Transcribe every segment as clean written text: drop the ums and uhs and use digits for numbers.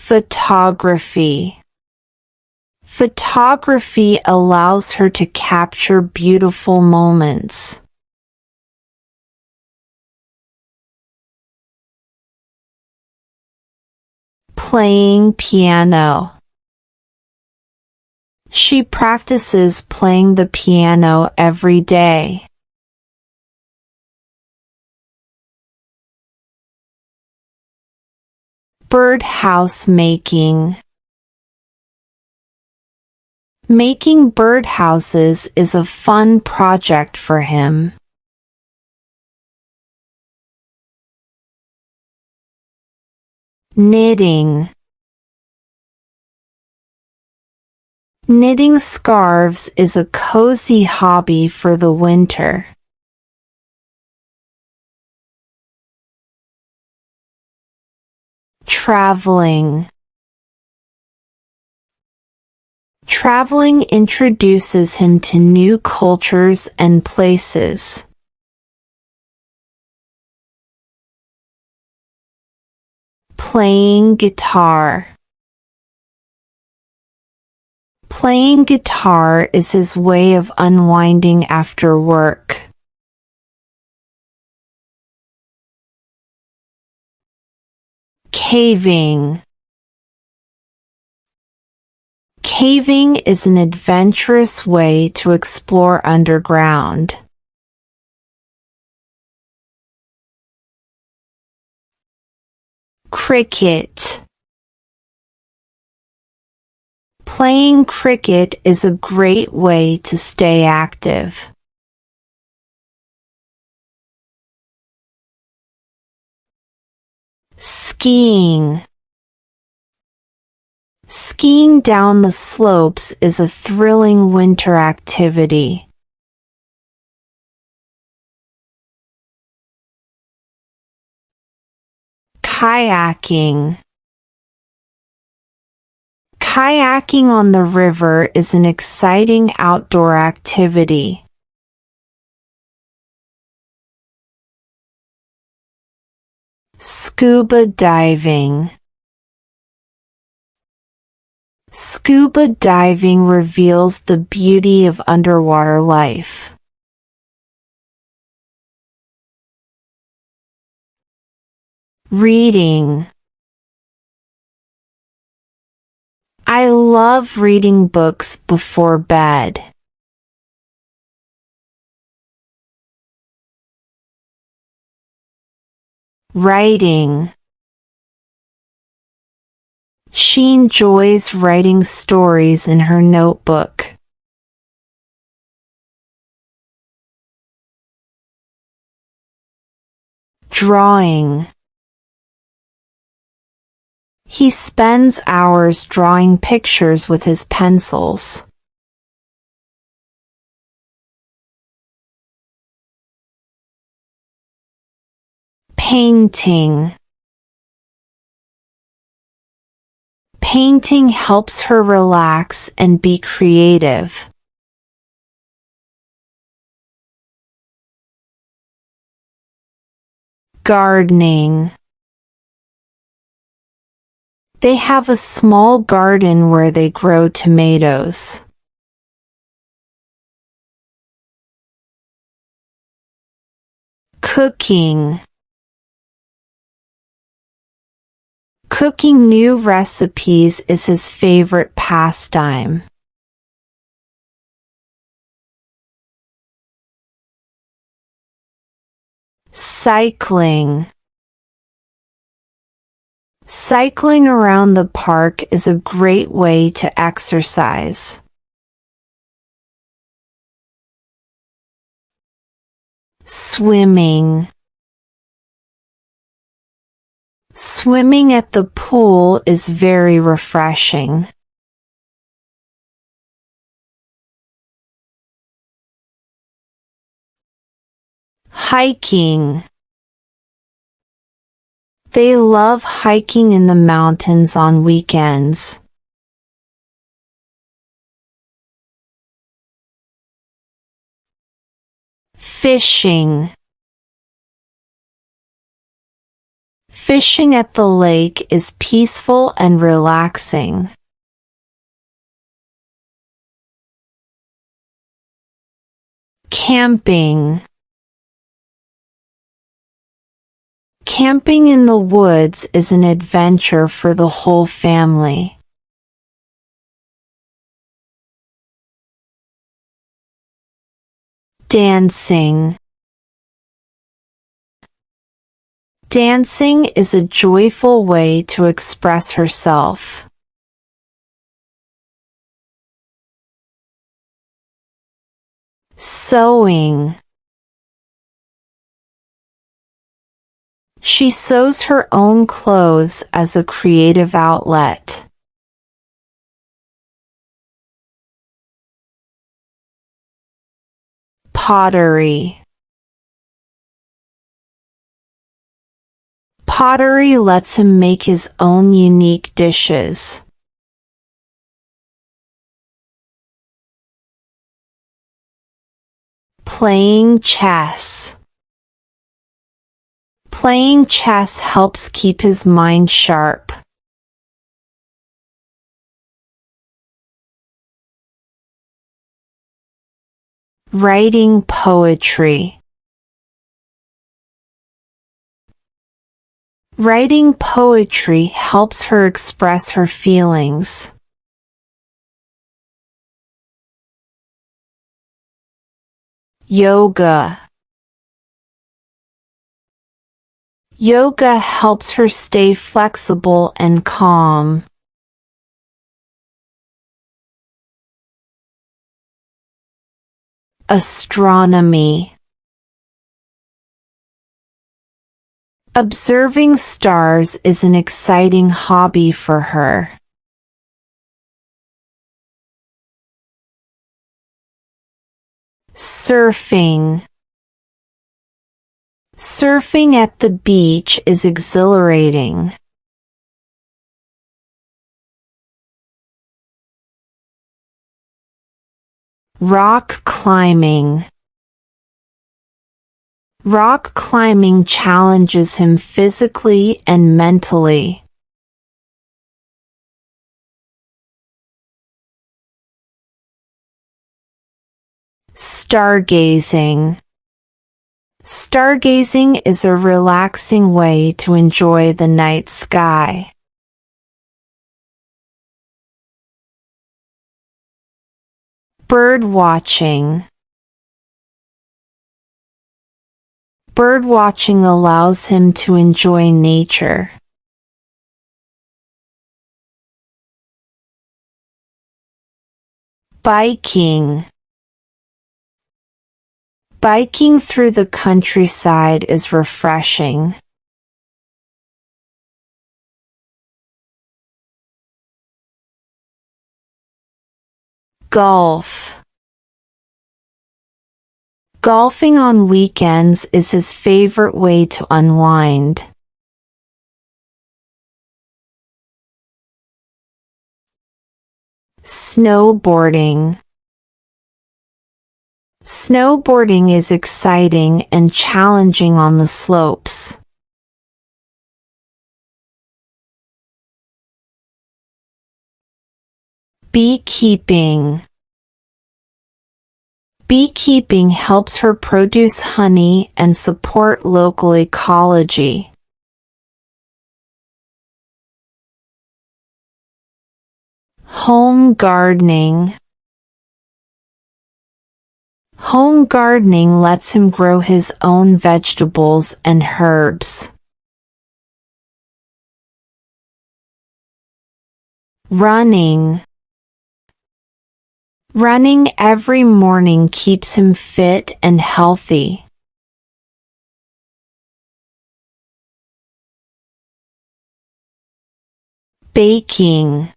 Photography. Photography allows her to capture beautiful moments. Playing piano. She practices playing the piano every day. Birdhouse making. Making birdhouses is a fun project for him. Knitting. Knitting scarves is a cozy hobby for the winter. Traveling. Traveling introduces him to new cultures and places. Playing guitar. Playing guitar is his way of unwinding after work. Caving. Caving is an adventurous way to explore underground. Cricket. Playing cricket is a great way to stay active. Skiing. Skiing down the slopes is a thrilling winter activity. Kayaking. Kayaking on the river is an exciting outdoor activity. Scuba diving. Scuba diving reveals the beauty of underwater life. Reading. I love reading books before bed. Writing. She enjoys writing stories in her notebook. Drawing. He spends hours drawing pictures with his pencils. Painting. Painting helps her relax and be creative. Gardening. They have a small garden where they grow tomatoes. Cooking. Cooking new recipes is his favorite pastime. Cycling. Cycling around the park is a great way to exercise. Swimming. Swimming at the pool is very refreshing. Hiking. They love hiking in the mountains on weekends. Fishing. Fishing at the lake is peaceful and relaxing. Camping. Camping in the woods is an adventure for the whole family. Dancing. Dancing is a joyful way to express herself. Sewing. She sews her own clothes as a creative outlet. Pottery. Pottery lets him make his own unique dishes. Playing chess. Playing chess helps keep his mind sharp. Writing poetry. Writing poetry helps her express her feelings. Yoga. Yoga helps her stay flexible and calm. Astronomy. Observing stars is an exciting hobby for her. Surfing. Surfing at the beach is exhilarating. Rock climbing. Rock climbing challenges him physically and mentally. Stargazing. Stargazing is a relaxing way to enjoy the night sky. Bird watching. Bird watching allows him to enjoy nature. Biking. Biking through the countryside is refreshing. Golf. Golfing on weekends is his favorite way to unwind. Snowboarding. Snowboarding is exciting and challenging on the slopes. Beekeeping. Beekeeping helps her produce honey and support local ecology. Home gardening. Home gardening lets him grow his own vegetables and herbs. Running. Running every morning keeps him fit and healthy. Baking.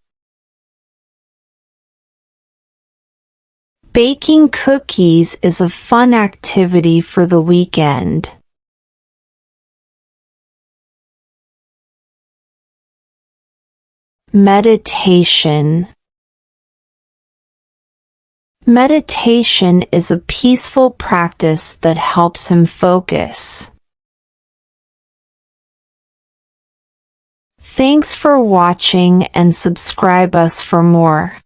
Baking cookies is a fun activity for the weekend. Meditation. Meditation is a peaceful practice that helps him focus. Thanks for watching and subscribe us for more.